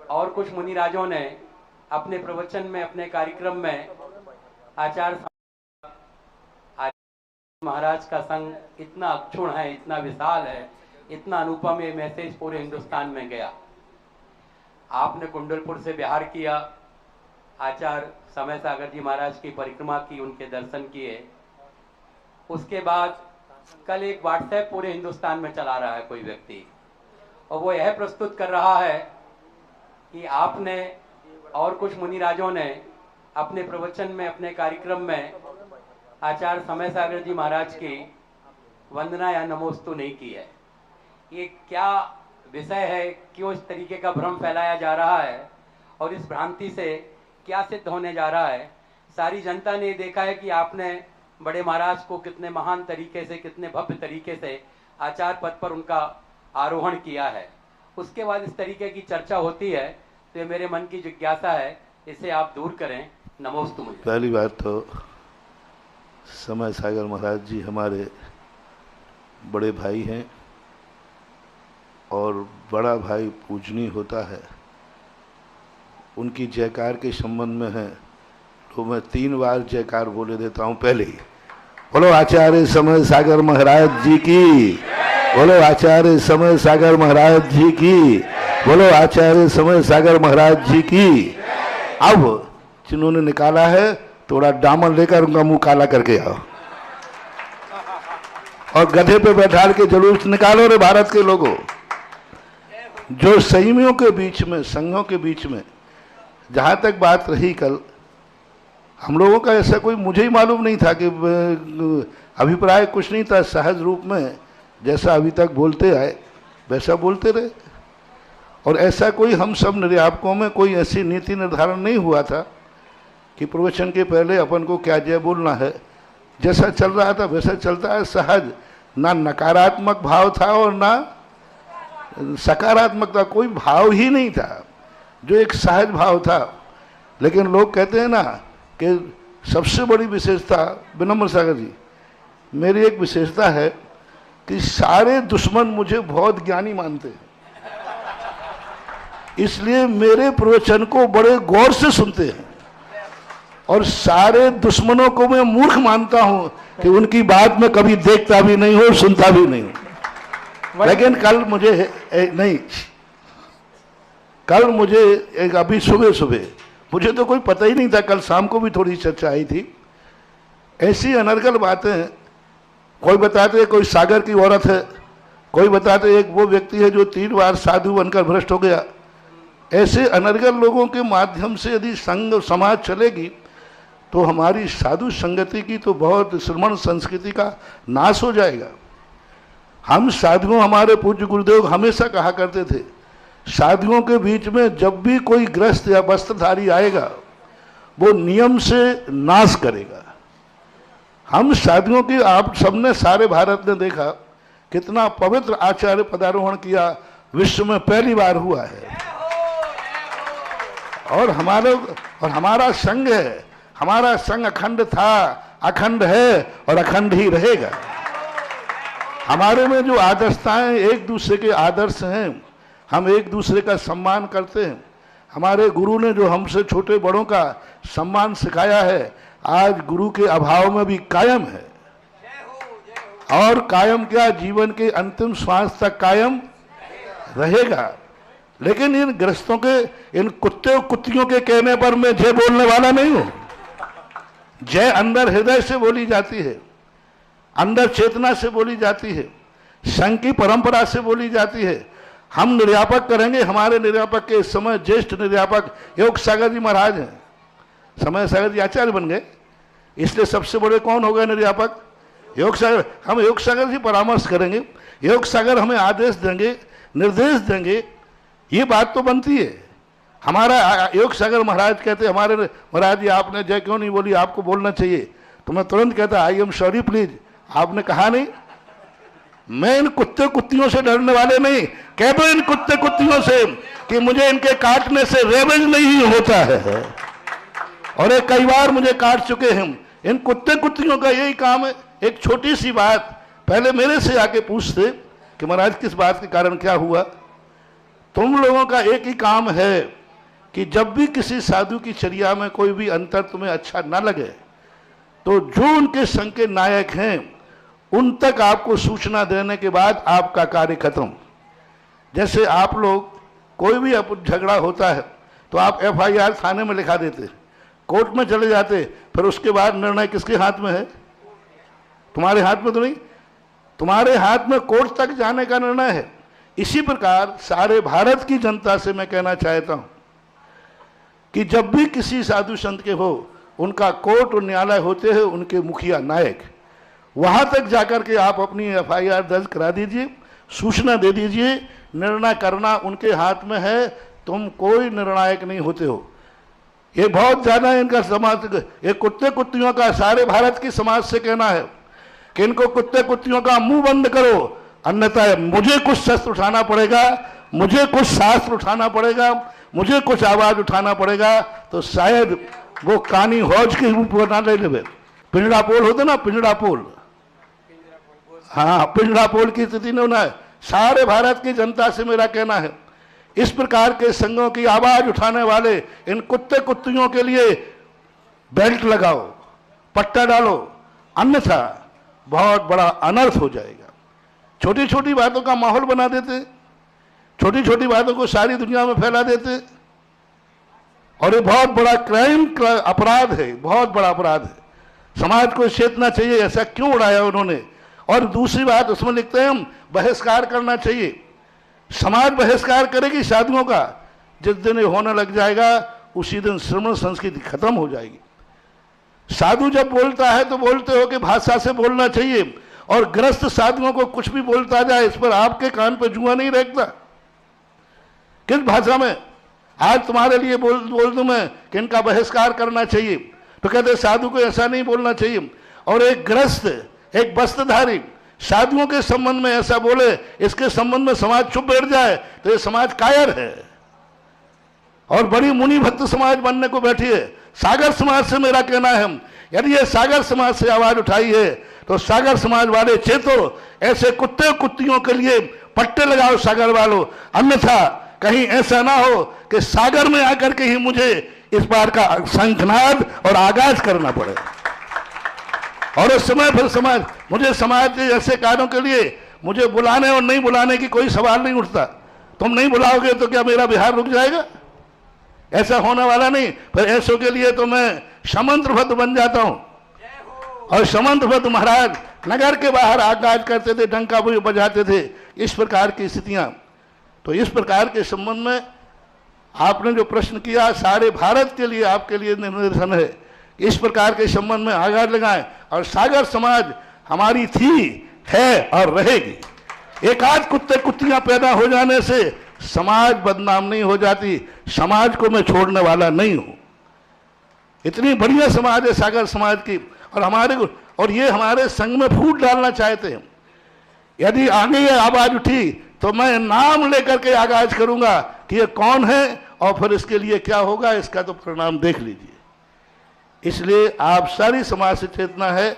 और कुछ मुनिराजों ने अपने प्रवचन में, अपने कार्यक्रम में आचार्य महाराज का संग इतना अक्षुण है, इतना विशाल है, इतना अनुपम, ये मैसेज पूरे हिंदुस्तान में गया। आपने कुंडलपुर से बिहार किया, आचार्य समय सागर जी महाराज की परिक्रमा की, उनके दर्शन किए। उसके बाद कल एक व्हाट्सएप पूरे हिंदुस्तान में चला रहा है कोई व्यक्ति, और वो यह प्रस्तुत कर रहा है कि आपने और कुछ मुनिराजों ने अपने प्रवचन में, अपने कार्यक्रम में आचार्य समय सागर जी महाराज की वंदना या नमोस्तु नहीं की है। ये क्या विषय है, क्यों इस तरीके का भ्रम फैलाया जा रहा है, और इस भ्रांति से क्या सिद्ध होने जा रहा है? सारी जनता ने देखा है कि आपने बड़े महाराज को कितने महान तरीके से, कितने भव्य तरीके से आचार्य पद पर उनका आरोहण किया है। उसके बाद इस तरीके की चर्चा होती है, तो ये मेरे मन की जिज्ञासा है, इसे आप दूर करें। नमोस्तु। मुझे पहली बात तो समय सागर महाराज जी हमारे बड़े भाई हैं, और बड़ा भाई पूजनीय होता है। उनकी जयकार के संबंध में है तो मैं 3 बार जयकार बोले देता हूं। पहले ही बोलो आचार्य समय सागर महाराज जी की, बोलो आचार्य समय सागर महाराज जी की, बोलो आचार्य समय सागर महाराज जी की। अब जिन्होंने निकाला है थोड़ा दामन लेकर उनका मुंह काला करके आओ, और गधे पे बैठा के जुलूस निकालो रे भारत के लोगों। जो संयमियों के बीच में, संघों के बीच में जहां तक बात रही कल, हम लोगों का ऐसा कोई, मुझे ही मालूम नहीं था कि अभिप्राय कुछ नहीं था, सहज रूप में जैसा अभी तक बोलते आए वैसा बोलते रहे। और ऐसा कोई हम सब निर्यापकों में कोई ऐसी नीति निर्धारण नहीं हुआ था कि प्रवचन के पहले अपन को क्या जय बोलना है। जैसा चल रहा था वैसा चलता है, सहज, ना नकारात्मक भाव था और ना सकारात्मक था, कोई भाव ही नहीं था, जो एक सहज भाव था। लेकिन लोग कहते हैं ना कि सबसे बड़ी विशेषता, विनम्र सागर जी, मेरी एक विशेषता है कि सारे दुश्मन मुझे बहुत ज्ञानी मानते हैं, इसलिए मेरे प्रवचन को बड़े गौर से सुनते हैं, और सारे दुश्मनों को मैं मूर्ख मानता हूं कि उनकी बात में कभी देखता भी नहीं हूं, सुनता भी नहीं हूं। लेकिन कल मुझे एक अभी सुबह मुझे तो कोई पता ही नहीं था, कल शाम को भी थोड़ी चर्चा आई थी, ऐसी अनर्गल बातें। कोई बताते कोई सागर की औरत है, कोई बताते एक वो व्यक्ति है जो 3 बार साधु बनकर भ्रष्ट हो गया। ऐसे अनर्गल लोगों के माध्यम से यदि संघ समाज चलेगी तो हमारी साधु संगति की तो बहुत श्रमण संस्कृति का नाश हो जाएगा। हम साधुओं, हमारे पूज्य गुरुदेव हमेशा कहा करते थे, साधुओं के बीच में जब भी कोई ग्रस्त या वस्त्रधारी आएगा वो नियम से नाश करेगा। हम साधुओं की, आप सबने, सारे भारत ने देखा कितना पवित्र आचार्य पदारोहण किया, विश्व में पहली बार हुआ है। और हमारा संघ है, हमारा संघ अखंड था, अखंड है और अखंड ही रहेगा। हमारे में जो आदर्शताएं, एक दूसरे के आदर्श हैं, हम एक दूसरे का सम्मान करते हैं। हमारे गुरु ने जो हमसे छोटे बड़ों का सम्मान सिखाया है, आज गुरु के अभाव में भी कायम है, और कायम क्या, जीवन के अंतिम श्वास तक कायम रहेगा। लेकिन इन ग्रस्तों के, इन कुत्ते कुत्तियों के कहने पर मैं जय बोलने वाला नहीं हूं। जय अंदर हृदय से बोली जाती है, अंदर चेतना से बोली जाती है, संघ की परंपरा से बोली जाती है। हम निर्यापक करेंगे, हमारे निर्यापक के इस समय ज्येष्ठ निर्यापक योग सागर जी महाराज हैं। समय सागर जी आचार्य बन गए, इसलिए सबसे बड़े कौन हो गए निर्यापक? योग सागर। हम योग सागर जी परामर्श करेंगे, योग सागर हमें आदेश देंगे, निर्देश देंगे, ये बात तो बनती है। हमारा योग सागर महाराज कहते, हमारे महाराज जी आपने जय क्यों नहीं बोली, आपको बोलना चाहिए। तो मैं तुरंत कहता, आई एम सॉरी प्लीज, आपने कहा नहीं। मैं इन कुत्ते कुत्तियों से डरने वाले नहीं, कह दो इन कुत्ते कुत्तियों से कि मुझे इनके काटने से रेवेज नहीं होता है, और ये कई बार मुझे काट चुके हैं। इन कुत्ते कुत्तियों का यही काम है। एक छोटी सी बात पहले मेरे से आके पूछते कि महाराज किस बात के कारण क्या हुआ, तुम लोगों का एक ही काम है कि जब भी किसी साधु की चर्या में कोई भी अंतर तुम्हें अच्छा न लगे तो जो उनके संघ के नायक हैं उन तक आपको सूचना देने के बाद आपका कार्य खत्म। जैसे आप लोग कोई भी झगड़ा होता है तो आप FIR थाने में लिखा देते, कोर्ट में चले जाते, फिर उसके बाद निर्णय किसके हाथ में है? तुम्हारे हाथ में तो नहीं, तुम्हारे हाथ में कोर्ट तक जाने का निर्णय है। इसी प्रकार सारे भारत की जनता से मैं कहना चाहता हूं कि जब भी किसी साधु संत के हो उनका कोर्ट और न्यायालय होते हैं उनके मुखिया नायक, वहां तक जाकर के आप अपनी FIR दर्ज करा दीजिए, सूचना दे दीजिए। निर्णय करना उनके हाथ में है, तुम कोई निर्णायक नहीं होते हो। ये बहुत ज्यादा इनका समाज, ये कुत्ते कुत्तियों का सारे भारत की समाज से कहना है कि इनको कुत्ते कुत्तियों का मुंह बंद करो, अन्यथा मुझे कुछ शस्त्र उठाना पड़ेगा, मुझे कुछ शास्त्र उठाना पड़ेगा, मुझे कुछ आवाज उठाना पड़ेगा, तो शायद वो कानी हौज के रूप बना ले लेवे। पिंजड़ा पोल होते ना, पिंजड़ा पोल, हाँ पिंजड़ा पोल की स्थिति ने होना है। सारे भारत की जनता से मेरा कहना है, इस प्रकार के संघों की आवाज उठाने वाले इन कुत्ते कुत्तियों के लिए बेल्ट लगाओ, पट्टा डालो, अन्यथा बहुत बड़ा अनर्थ हो जाएगा। छोटी छोटी बातों का माहौल बना देते, छोटी छोटी बातों को सारी दुनिया में फैला देते, और ये बहुत बड़ा क्राइम अपराध है, बहुत बड़ा अपराध है। समाज को चेतना चाहिए, ऐसा क्यों उड़ाया उन्होंने। और दूसरी बात उसमें लिखते हैं हम बहिष्कार करना चाहिए। समाज बहिष्कार करेगी साधुओं का, जिस दिन ये होने लग जाएगा उसी दिन श्रमण संस्कृति खत्म हो जाएगी। साधु जब बोलता है तो बोलते हो कि भाषा से बोलना चाहिए, और ग्रस्त साधुओं को कुछ भी बोलता जाए इस पर आपके कान पे जुआ नहीं रहता। किस भाषा में आज तुम्हारे लिए बोल दूं मैं कि इनका बहिष्कार करना चाहिए, तो कहते साधु को ऐसा नहीं बोलना चाहिए। और एक ग्रस्त, एक वस्त्रधारी साधुओं के संबंध में ऐसा बोले, इसके संबंध में समाज चुप बैठ जाए, तो ये समाज कायर है और बड़ी मुनि भक्त समाज बनने को बैठी है। सागर समाज से मेरा कहना है, यदि ये सागर समाज से आवाज उठाई है तो सागर समाज वाले चेतो, ऐसे कुत्ते कुत्तियों के लिए पट्टे लगाओ सागर वालों, अन्यथा कहीं ऐसा ना हो कि सागर में आकर के ही मुझे इस बार का शंखनाद और आगाज करना पड़े। और उस समय फिर समाज के ऐसे कार्यों के लिए मुझे बुलाने और नहीं बुलाने की कोई सवाल नहीं उठता। तुम नहीं बुलाओगे तो क्या मेरा बिहार रुक जाएगा? ऐसा होने वाला नहीं। फिर ऐसों के लिए तो मैं समंत्रभद्र बन जाता हूं। और समंत्रभद्र महाराज नगर के बाहर आगाज करते थे, डंका बजाते थे, इस प्रकार की स्थितियां। तो इस प्रकार के संबंध में आपने जो प्रश्न किया, सारे भारत के लिए आपके लिए निर्देशन है, इस प्रकार के संबंध में आगाज लगाएं। और सागर समाज हमारी थी, है और रहेगी। एक आध कुत्ते कुत्तियां पैदा हो जाने से समाज बदनाम नहीं हो जाती। समाज को मैं छोड़ने वाला नहीं हूं। इतनी बढ़िया समाज है सागर समाज की, और ये हमारे संघ में फूट डालना चाहते हैं। यदि आगे ये आवाज उठी तो मैं नाम लेकर के आगाज करूंगा कि ये कौन है, और फिर इसके लिए क्या होगा, इसका तो परिणाम देख लीजिए। इसलिए आप सारी समाज से चेतना है